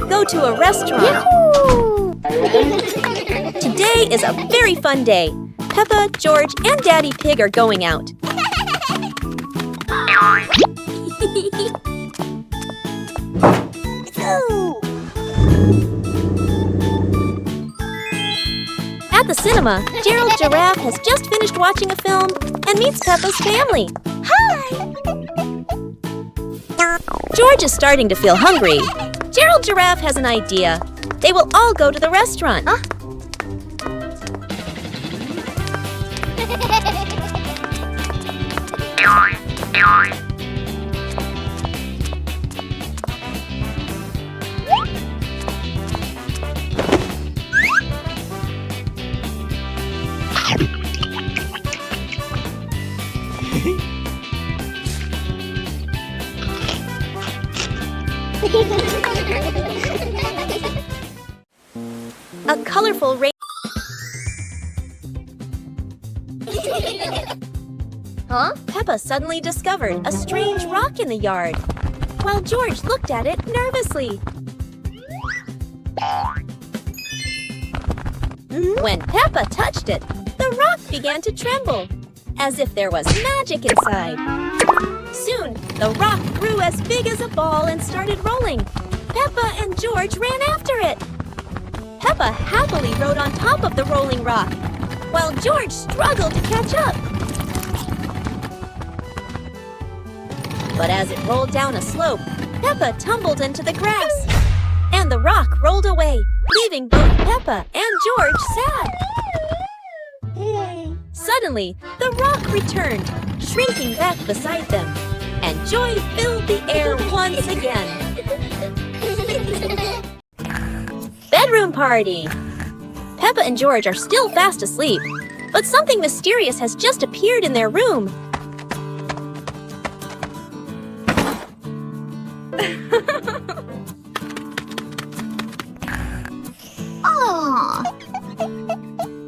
go to a restaurant. Today is a very fun day. Peppa, George, and Daddy Pig are going out. At the cinema, Gerald Giraffe has just finished watching a film and meets Peppa's family. Hi! George is starting to feel hungry. Gerald Giraffe has an idea. They will all go to the restaurant. A colorful rain. Peppa suddenly discovered a strange rock in the yard, while George looked at it nervously. When Peppa touched it, the rock began to tremble, as if there was magic inside. Soon, the rock grew as big as a ball and started rolling. Peppa and George ran after it. Peppa happily rode on top of the rolling rock, while George struggled to catch up. But as it rolled down a slope, Peppa tumbled into the grass, and the rock rolled away, leaving both Peppa and George sad. Suddenly, the rock returned, shrinking back beside them, and joy filled the air once again. Bedroom party! Peppa and George are still fast asleep, but something mysterious has just appeared in their room.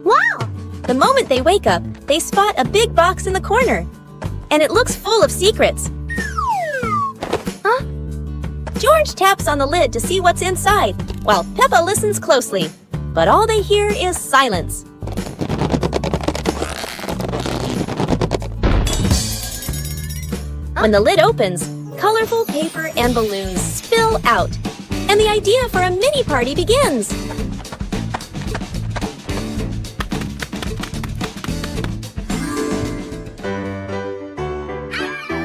Wow! The moment they wake up, they spot a big box in the corner, and it looks full of secrets. George taps on the lid to see what's inside, while Peppa listens closely, but all they hear is silence. When the lid opens, colorful paper and balloons spill out, and the idea for a mini party begins.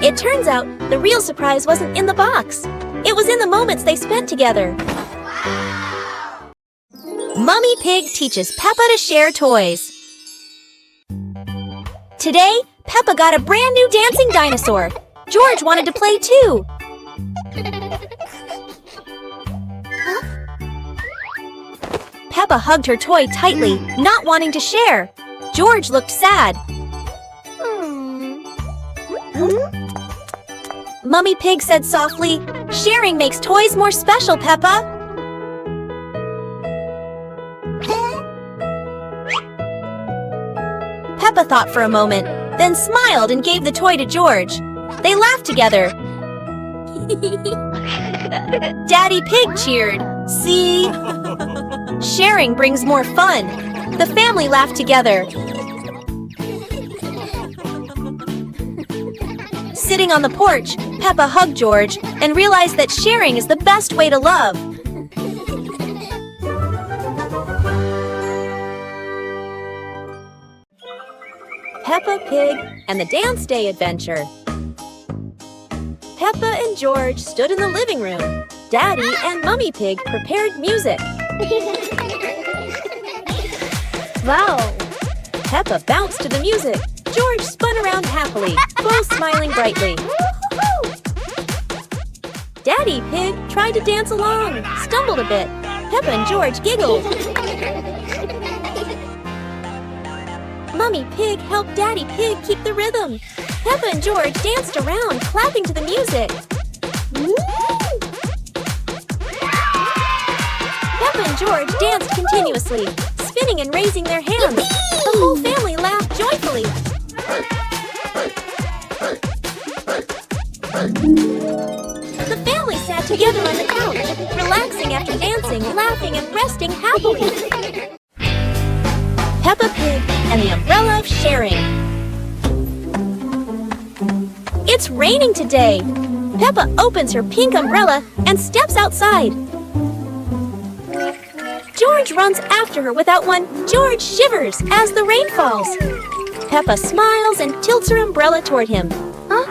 It turns out the real surprise wasn't in the box. It was in the moments they spent together. Wow! Mummy Pig teaches Peppa to share toys. Today, Peppa got a brand new dancing dinosaur. George wanted to play too. Peppa hugged her toy tightly, not wanting to share. George looked sad. Mummy Pig said softly, "Sharing makes toys more special, Peppa." Peppa thought for a moment, then smiled and gave the toy to George. They laughed together. Daddy Pig cheered. See? Sharing brings more fun. The family laughed together. Sitting on the porch, Peppa hugged George and realized that sharing is the best way to love. Peppa Pig and the Dance Day Adventure. Peppa and George stood in the living room. Daddy and Mummy Pig prepared music. Wow! Peppa bounced to the music. George spun around happily, both smiling brightly. Daddy Pig tried to dance along, stumbled a bit. Peppa and George giggled. Mummy Pig helped Daddy Pig keep the rhythm. Peppa and George danced around, clapping to the music. Peppa and George danced continuously, spinning and raising their hands. The whole family laughed joyfully. The family sat together on the couch, relaxing after dancing. resting happily. Peppa Pig and the Umbrella of Sharing. It's raining today. Peppa opens her pink umbrella and steps outside. George runs after her without one. George shivers as the rain falls. Peppa smiles and tilts her umbrella toward him. Huh?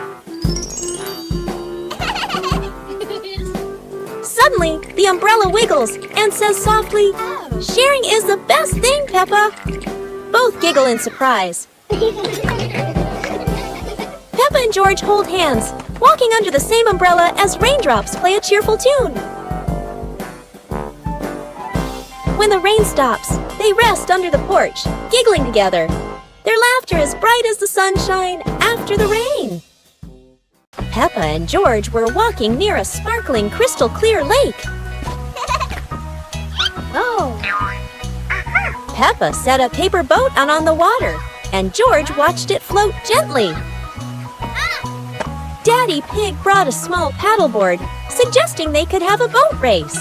Suddenly, the umbrella wiggles and says softly, "Sharing is the best thing, Peppa." Both giggle in surprise. Peppa and George hold hands, walking under the same umbrella as raindrops play a cheerful tune. When the rain stops, they rest under the porch, giggling together. Their laughter is bright as the sunshine after the rain. Peppa and George were walking near a sparkling crystal clear lake. Oh! Peppa set a paper boat out on the water, and George watched it float gently. Daddy Pig brought a small paddleboard, suggesting they could have a boat race.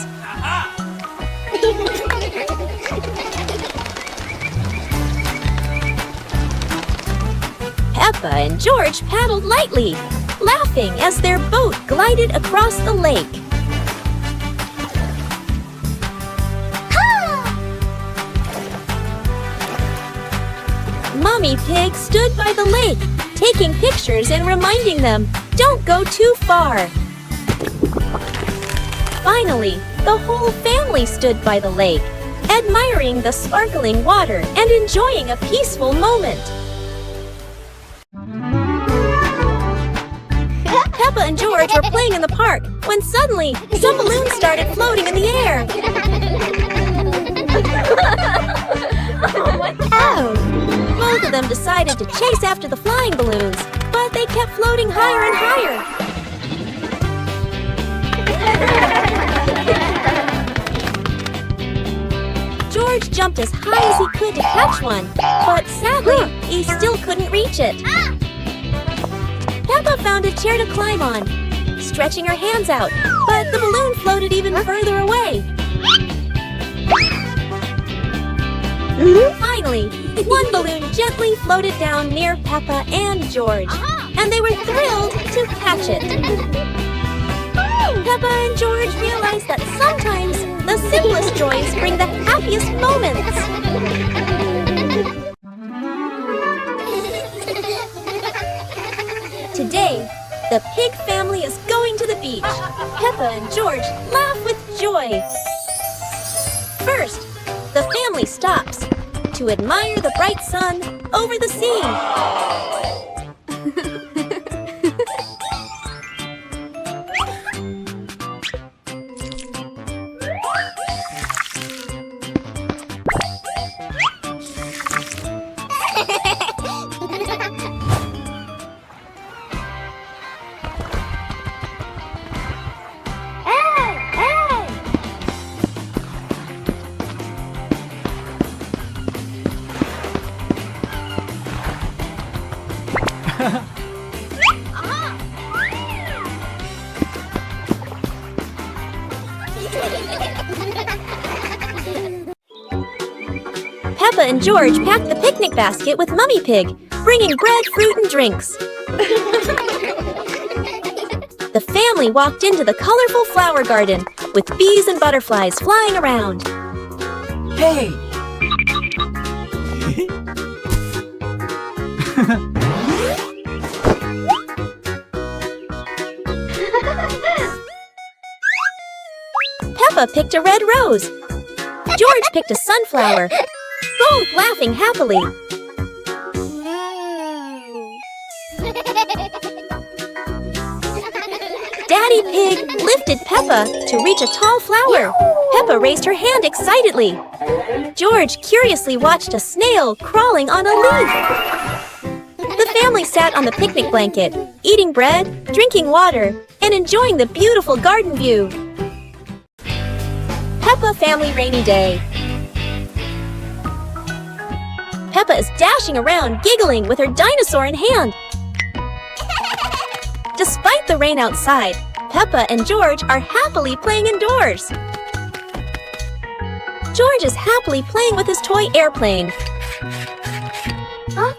Peppa and George paddled lightly, laughing as their boat glided across the lake. Mommy Pig stood by the lake, taking pictures and reminding them, "Don't go too far." Finally, the whole family stood by the lake, admiring the sparkling water and enjoying a peaceful moment. Peppa and George were playing in the park when suddenly some balloons started floating in the air. Oh! Both of them decided to chase after the flying balloons, but they kept floating higher and higher. George jumped as high as he could to catch one, but sadly, he still couldn't reach it. Peppa found a chair to climb on, stretching her hands out, but the balloon floated even further away. Finally, one balloon gently floated down near Peppa and George, and they were thrilled to catch it. Peppa and George realized that sometimes the simplest joys bring the happiest moments. Today, the pig family is going to the beach. Peppa and George laugh with joy. First, the family stops to admire the bright sun over the sea. Peppa and George packed the picnic basket with Mummy Pig, bringing bread, fruit, and drinks. The family walked into the colorful flower garden with bees and butterflies flying around. Hey! Peppa picked a red rose. George picked a sunflower, both laughing happily. Daddy Pig lifted Peppa to reach a tall flower. Peppa raised her hand excitedly. George curiously watched a snail crawling on a leaf. The family sat on the picnic blanket, eating bread, drinking water, and enjoying the beautiful garden view. Peppa Family Rainy Day. Peppa is dashing around, giggling with her dinosaur in hand. Despite the rain outside, Peppa and George are happily playing indoors. George is happily playing with his toy airplane. Huh?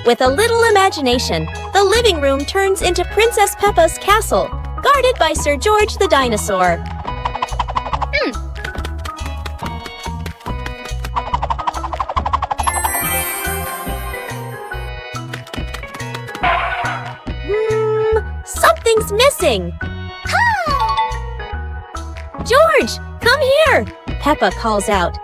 With a little imagination, the living room turns into Princess Peppa's castle, guarded by Sir George the dinosaur. Something's missing. George, come here! Peppa calls out.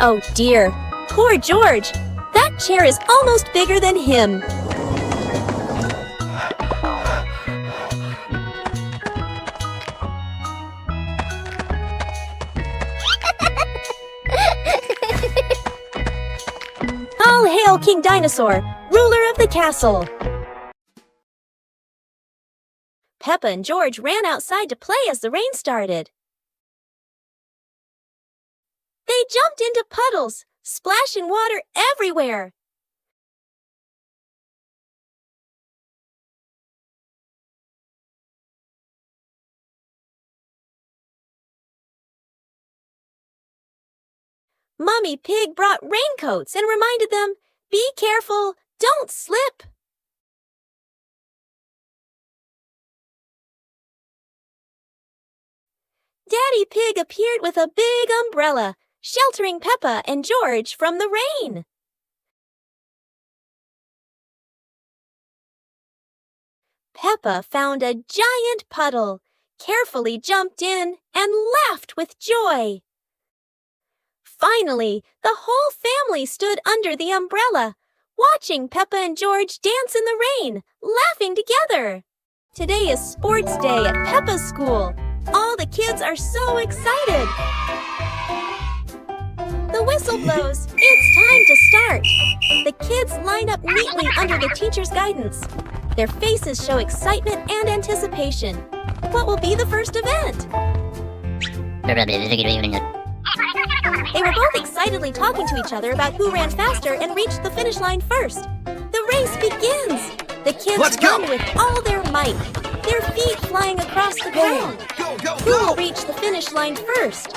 Oh dear, poor George. That chair is almost bigger than him. All hail King Dinosaur, ruler of the castle. Peppa and George ran outside to play as the rain started. They jumped into puddles, splashing water everywhere. Mommy Pig brought raincoats and reminded them, "Be careful, don't slip." Daddy Pig appeared with a big umbrella, sheltering Peppa and George from the rain. Peppa found a giant puddle, carefully jumped in, and laughed with joy. Finally, the whole family stood under the umbrella, watching Peppa and George dance in the rain, laughing together. Today is sports day at Peppa's school. All the kids are so excited. The whistle blows. It's time to start. The kids line up neatly under the teacher's guidance. Their faces show excitement and anticipation. What will be the first event? They were both excitedly talking to each other about who ran faster and reached the finish line first. The race begins. The kids run with all their might, their feet flying across the ground. Who will reach the finish line first?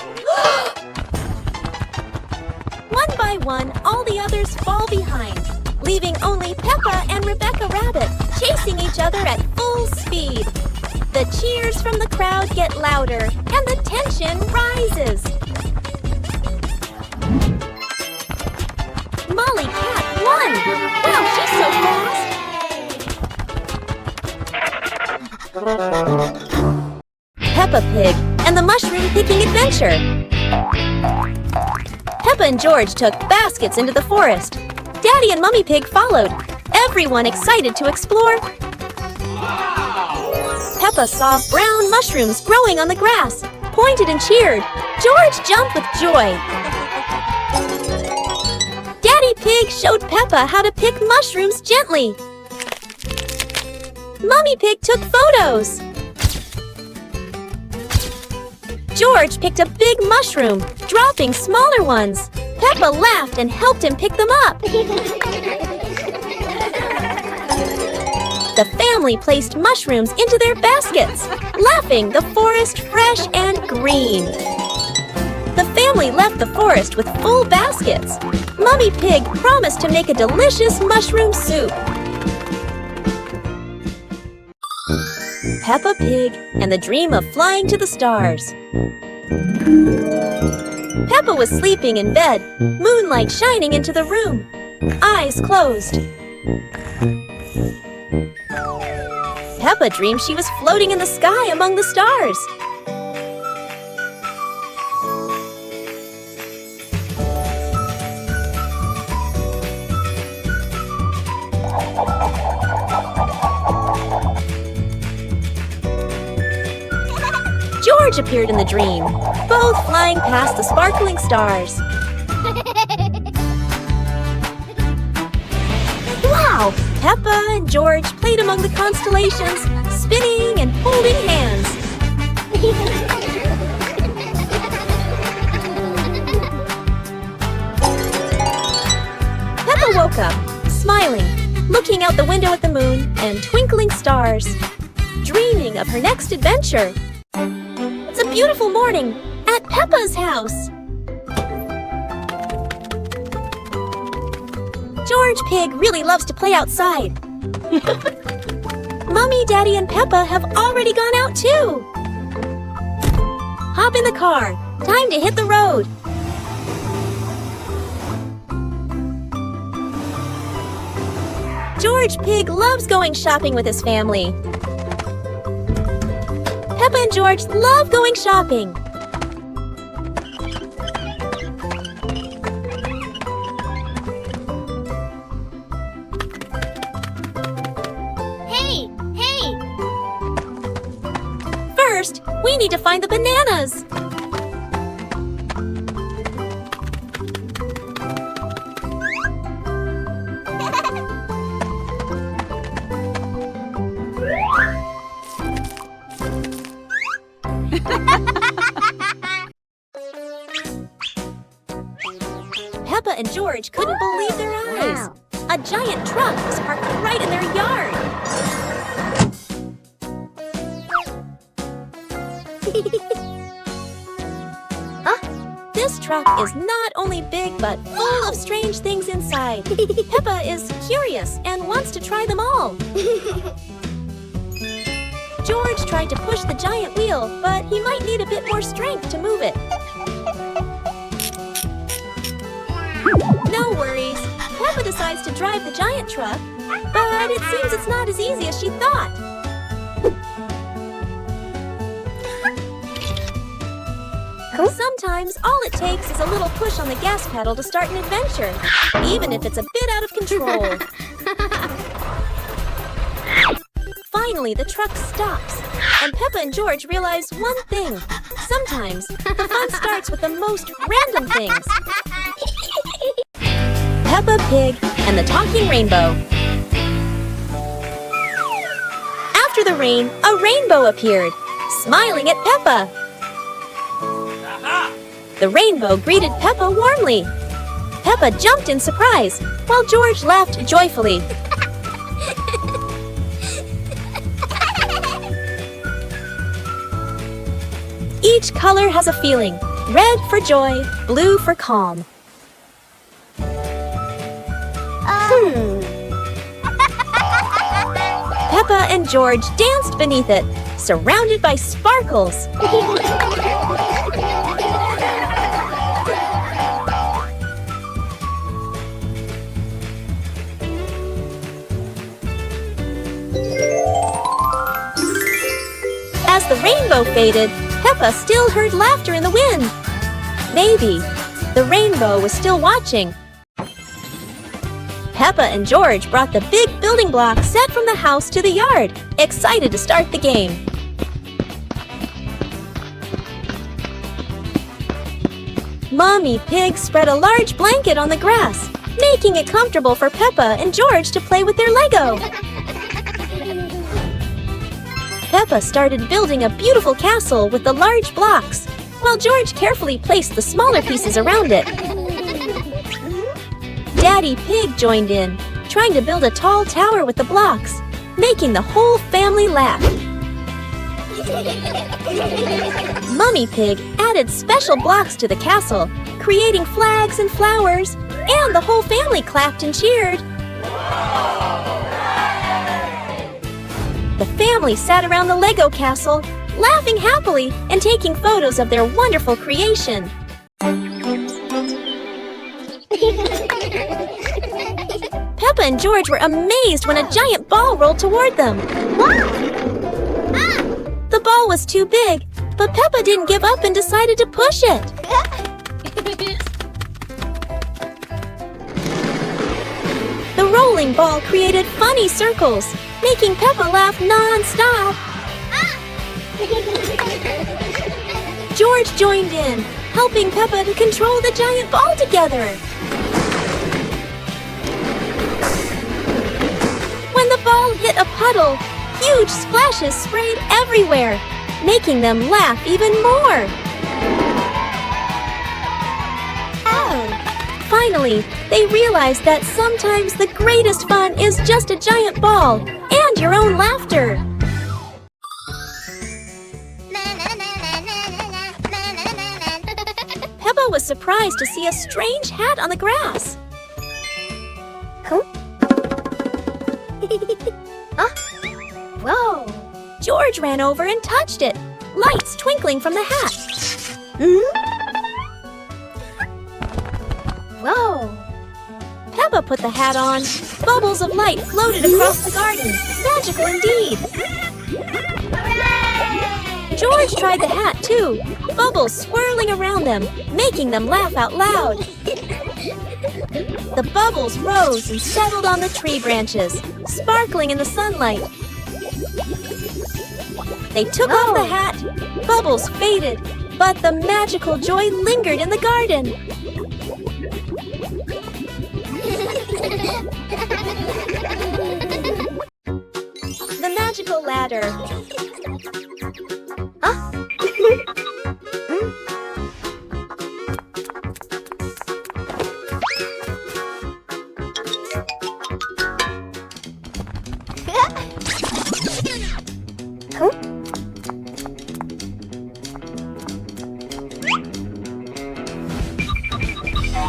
One by one, all the others fall behind, leaving only Peppa and Rebecca Rabbit chasing each other at full speed. The cheers from the crowd get louder, and the tension rises. Molly Cat won! Wow, she's so fast! Peppa Pig and the Mushroom Picking Adventure. Peppa and George took baskets into the forest. Daddy and Mummy Pig followed, everyone excited to explore. Peppa saw brown mushrooms growing on the grass, pointed and cheered. George jumped with joy. Daddy Pig showed Peppa how to pick mushrooms gently. Mummy Pig took photos. George picked a big mushroom, dropping smaller ones. Peppa laughed and helped him pick them up. The family placed mushrooms into their baskets, laughing the forest fresh and green. The family left the forest with full baskets. Mummy Pig promised to make a delicious mushroom soup. Peppa Pig and the dream of flying to the stars. Peppa was sleeping in bed, moonlight shining into the room. Eyes closed. Peppa dreamed she was floating in the sky among the stars. George appeared in the dream, both flying past the sparkling stars. Wow! Peppa and George played among the constellations, spinning and holding hands. Peppa woke up, smiling, looking out the window at the moon and twinkling stars. dreaming of her next adventure. It's a beautiful morning at Peppa's house. George Pig really loves to play outside. Mommy, Daddy, and Peppa have already gone out too. Hop in the car. Time to hit the road. George Pig loves going shopping with his family. Peppa and George love going shopping. Hey! First, we need to find the bananas. Peppa and George couldn't believe their eyes. Wow. A giant truck was parked right in their yard. This truck is not only big but full of strange things inside. Peppa is curious and wants to try them all. George tried to push the giant wheel, but he might need a bit more strength to move it. No worries. Peppa decides to drive the giant truck, but it seems it's not as easy as she thought. Sometimes all it takes is a little push on the gas pedal to start an adventure, even if it's a bit out of control. Finally, the truck stops, and Peppa and George realize one thing. Sometimes the fun starts with the most random things. Peppa Pig and the Talking Rainbow. After the rain, a rainbow appeared, smiling at Peppa. The rainbow greeted Peppa warmly. Peppa jumped in surprise, while George laughed joyfully. Each color has a feeling. Red for joy, blue for calm. Peppa and George danced beneath it, surrounded by sparkles. As the rainbow faded, Peppa still heard laughter in the wind. Maybe the rainbow was still watching. Peppa and George brought the big building block set from the house to the yard, excited to start the game. Mommy Pig spread a large blanket on the grass, making it comfortable for Peppa and George to play with their Lego. Peppa started building a beautiful castle with the large blocks, while George carefully placed the smaller pieces around it. Daddy Pig joined in, trying to build a tall tower with the blocks, making the whole family laugh. Mummy Pig added special blocks to the castle, creating flags and flowers, and the whole family clapped and cheered. The family sat around the Lego castle, laughing happily and taking photos of their wonderful creation. Peppa and George were amazed when a giant ball rolled toward them. The ball was too big, but Peppa didn't give up and decided to push it. The rolling ball created funny circles, making Peppa laugh non-stop. George joined in, helping Peppa to control the giant ball together. When the ball hit a puddle, huge splashes sprayed everywhere, making them laugh even more. Finally, they realized that sometimes the greatest fun is just a giant ball and your own laughter. surprised to see a strange hat on the grass. Huh? Huh? Whoa! George ran over and touched it, lights twinkling from the hat. Whoa! Peppa put the hat on. Bubbles of light floated across the garden. Magical indeed. George tried the hat too, bubbles swirling around them, making them laugh out loud. The bubbles rose and settled on the tree branches, sparkling in the sunlight. They took off the hat, bubbles faded, but the magical joy lingered in the garden. The magical ladder.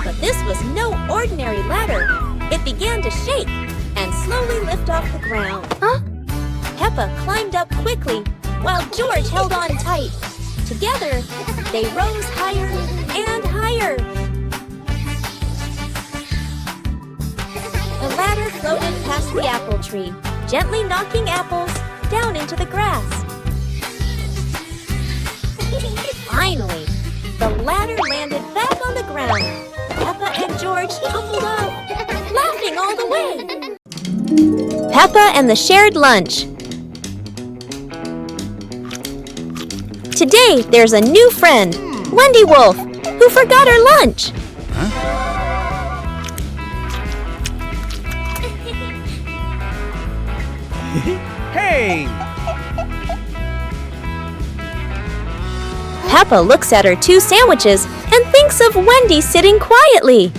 But this was no ordinary ladder. It began to shake and slowly lift off the ground. Peppa climbed up quickly while George held on tight. Together, they rose higher and higher. The ladder floated past the apple tree, gently knocking apples down into the grass. Finally, the ladder landed back on the ground. Peppa and George tumbled off, laughing all the way. Peppa and the shared lunch. Today, there's a new friend, Wendy Wolf, who forgot her lunch. Hey! Peppa looks at her 2 sandwiches and thinks of Wendy sitting quietly.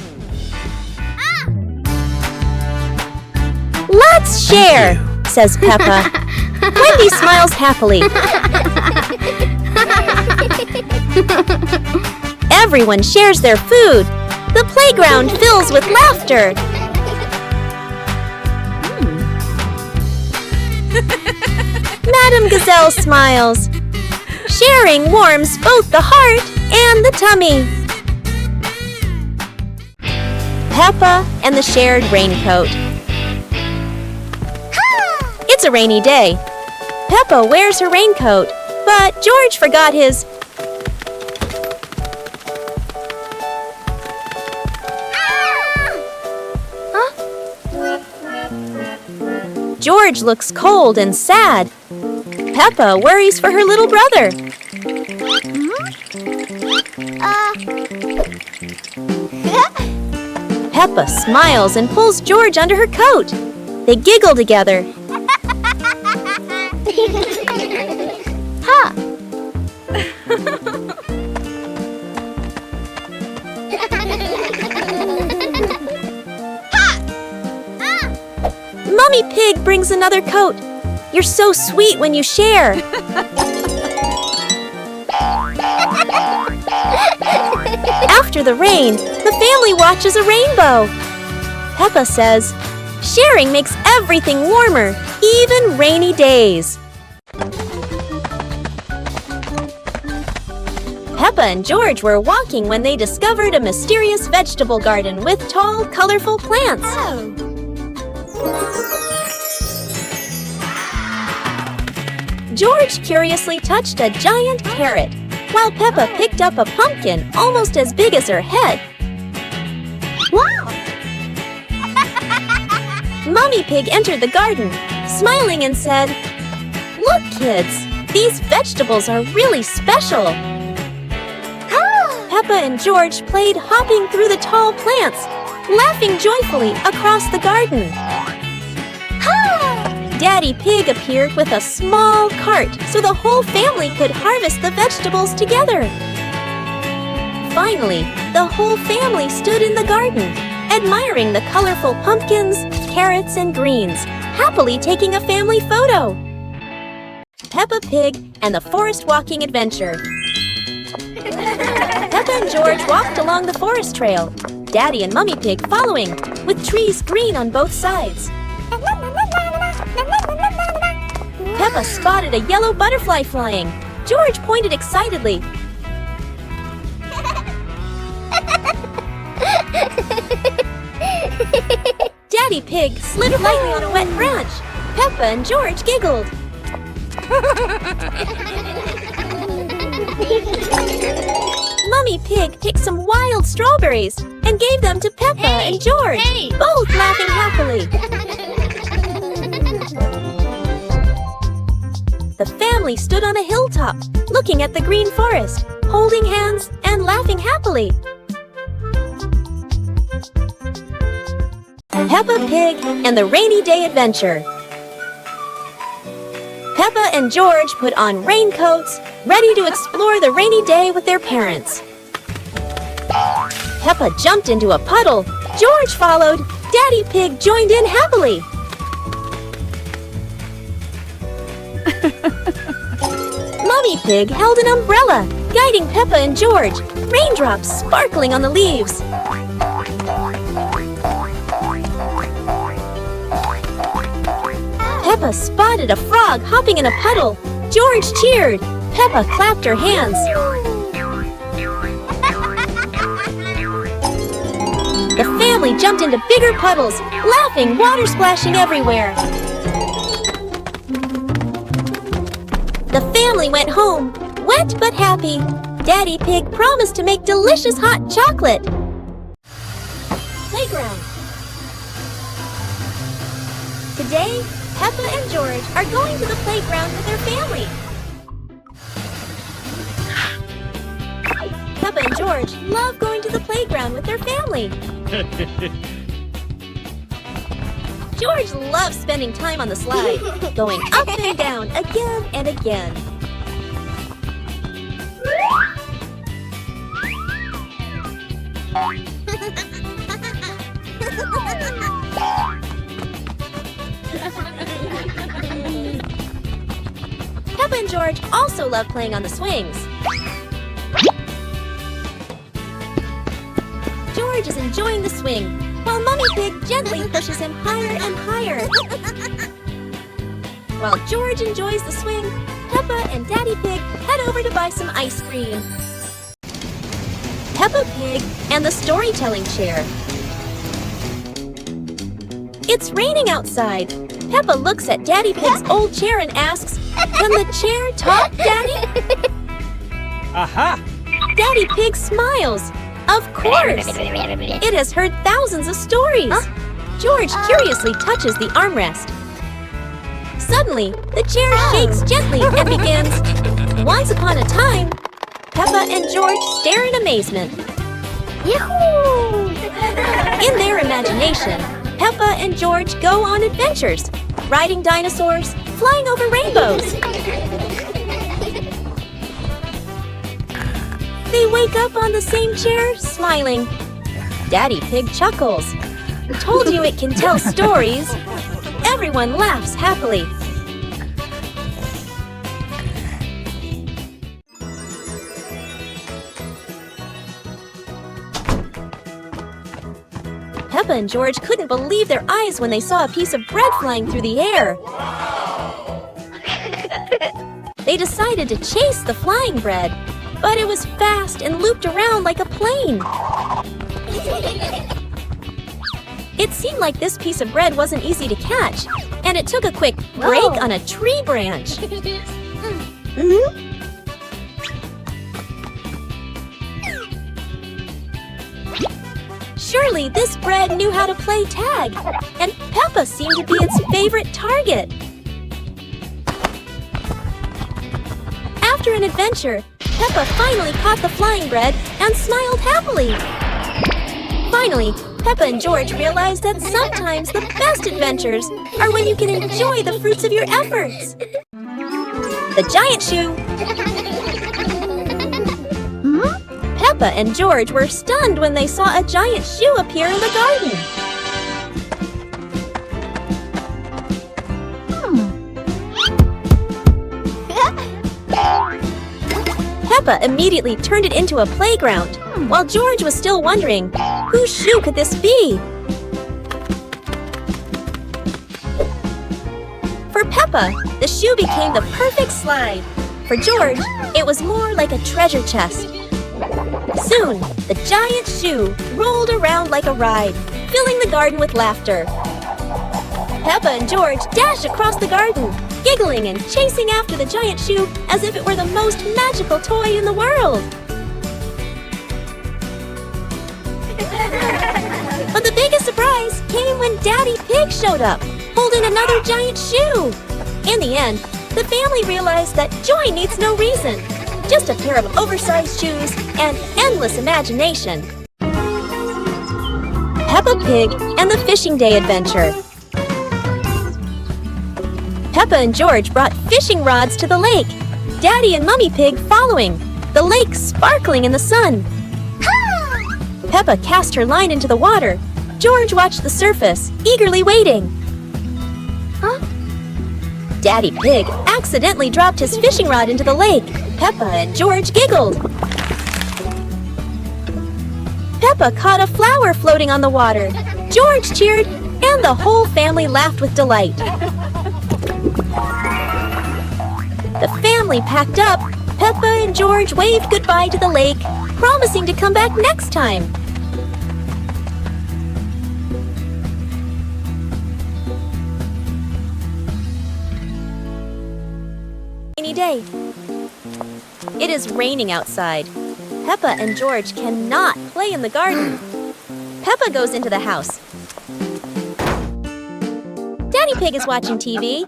Let's share, says Peppa. Wendy smiles happily. Everyone shares their food. The playground fills with laughter. Madame Gazelle smiles. Sharing warms both the heart and the tummy. Peppa and the shared raincoat. It's a rainy day. Peppa wears her raincoat, but George forgot his. George looks cold and sad. Peppa worries for her little brother. Peppa smiles and pulls George under her coat. They giggle together. Mummy Pig brings another coat. You're so sweet when you share. After the rain, the family watches a rainbow. Peppa says, sharing makes everything warmer, even rainy days. Peppa and George were walking when they discovered a mysterious vegetable garden with tall, colorful plants. George curiously touched a giant carrot, while Peppa picked up a pumpkin almost as big as her head. Wow! Mummy Pig entered the garden, smiling and said, "Look, kids, these vegetables are really special." Peppa and George played hopping through the tall plants, laughing joyfully across the garden. Daddy Pig appeared with a small cart so the whole family could harvest the vegetables together. Finally, the whole family stood in the garden, admiring the colorful pumpkins, carrots, and greens, happily taking a family photo. Peppa Pig and the Forest Walking Adventure. Peppa and George walked along the forest trail, Daddy and Mummy Pig following, with trees green on both sides. Peppa spotted a yellow butterfly flying. George pointed excitedly. Daddy Pig slid lightly on a wet branch. Peppa and George giggled. Mummy Pig picked some wild strawberries and gave them to Peppa and George, both laughing happily. The family stood on a hilltop, looking at the green forest, holding hands and laughing happily. Peppa Pig and the Rainy Day Adventure. Peppa and George put on raincoats, ready to explore the rainy day with their parents. Peppa jumped into a puddle. George followed. Daddy Pig joined in happily. Mummy Pig held an umbrella, guiding Peppa and George, raindrops sparkling on the leaves. Peppa spotted a frog hopping in a puddle. George cheered. Peppa clapped her hands. The family jumped into bigger puddles, laughing, water splashing everywhere. The family went home, wet but happy. Daddy Pig promised to make delicious hot chocolate. Playground. Today, Peppa and George are going to the playground with their family. Peppa and George love going to the playground with their family. George loves spending time on the slide, going up and down again and again. Peppa and George also love playing on the swings. George is enjoying the swing, while Mummy Pig gently pushes him higher and higher. While George enjoys the swing, Peppa and Daddy Pig head over to buy some ice cream. Peppa Pig and the storytelling chair. It's raining outside. Peppa looks at Daddy Pig's old chair and asks, "Can the chair talk, Daddy?" Aha! Daddy Pig smiles. Of course! It has heard thousands of stories. George curiously touches the armrest. Suddenly, the chair shakes gently and begins, "Once upon a time." Peppa and George stare in amazement. Yahoo! In their imagination, Peppa and George go on adventures, riding dinosaurs, flying over rainbows. They wake up on the same chair, smiling. Daddy Pig chuckles. Told you it can tell stories. Everyone laughs happily. Peppa and George couldn't believe their eyes when they saw a piece of bread flying through the air. They decided to chase the flying bread, but it was fast and looped around like a plane. It seemed like this piece of bread wasn't easy to catch, and it took a quick break on a tree branch. Surely this bread knew how to play tag, and Peppa seemed to be its favorite target. After an adventure, Peppa finally caught the flying bread and smiled happily. Finally, Peppa and George realized that sometimes the best adventures are when you can enjoy the fruits of your efforts. The giant shoe. Peppa and George were stunned when they saw a giant shoe appear in the garden. Peppa immediately turned it into a playground, while George was still wondering, whose shoe could this be? For Peppa, the shoe became the perfect slide. For George, it was more like a treasure chest. Soon, the giant shoe rolled around like a ride, filling the garden with laughter. Peppa and George dashed across the garden, giggling and chasing after the giant shoe as if it were the most magical toy in the world. But the biggest surprise came when Daddy Pig showed up, holding another giant shoe. In the end, the family realized that joy needs no reason, just a pair of oversized shoes and endless imagination. Peppa Pig and the Fishing Day Adventure. Peppa and George brought fishing rods to the lake, Daddy and Mummy Pig following, the lake sparkling in the sun. Peppa cast her line into the water. George watched the surface, eagerly waiting. Daddy Pig accidentally dropped his fishing rod into the lake. Peppa and George giggled. Peppa caught a flower floating on the water. George cheered, and the whole family laughed with delight. The family packed up. Peppa and George waved goodbye to the lake, promising to come back next time. Rainy day. It is raining outside. Peppa and George cannot play in the garden. Peppa goes into the house. Daddy Pig is watching TV.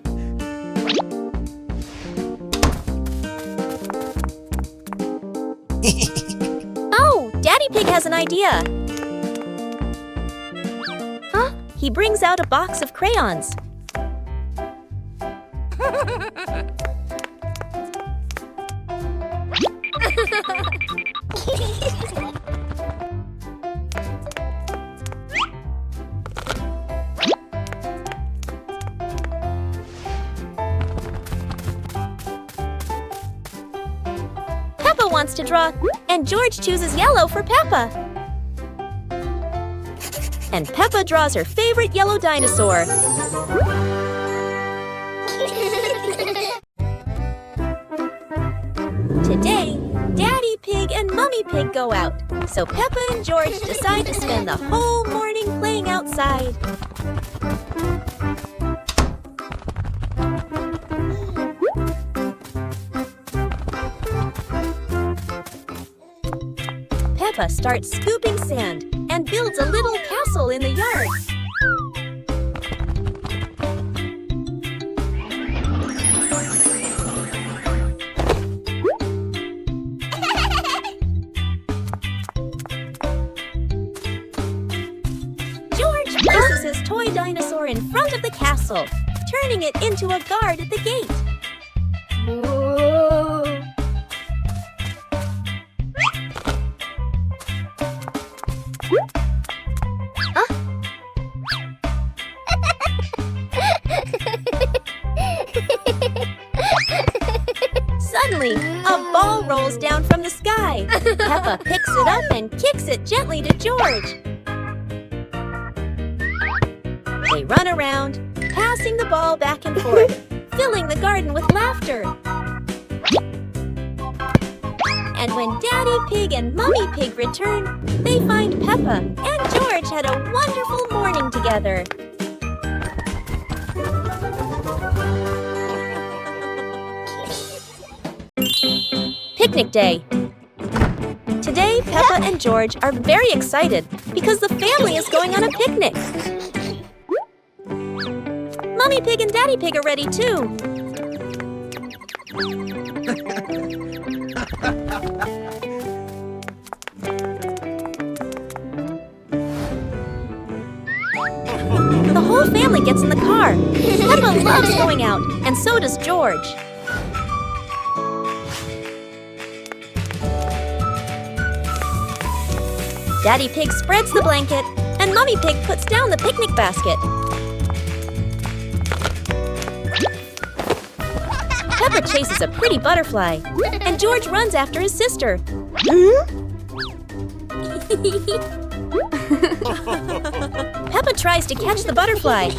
Oh, Daddy Pig has an idea. He brings out a box of crayons. Peppa wants to draw, and George chooses yellow for Peppa. And Peppa draws her favorite yellow dinosaur. Today, Daddy Pig and Mummy Pig go out, so Peppa and George decide to spend the whole morning playing outside. Peppa starts scooping sand and builds a little castle in the yard. George places his toy dinosaur in front of the castle, turning it into a guard at the gate. Suddenly, a ball rolls down from the sky. Peppa picks it up and kicks it gently to George. They run around, passing the ball back and forth, filling the garden with laughter. And when Daddy Pig and Mummy Pig return, they find Peppa and George had a wonderful morning together. Picnic day. Today, Peppa and George are very excited because the family is going on a picnic. Mummy Pig and Daddy Pig are ready too. The whole family gets in the car. Peppa loves going out, and so does George. Daddy Pig spreads the blanket, and Mummy Pig puts down the picnic basket. Peppa chases a pretty butterfly, and George runs after his sister. Peppa tries to catch the butterfly.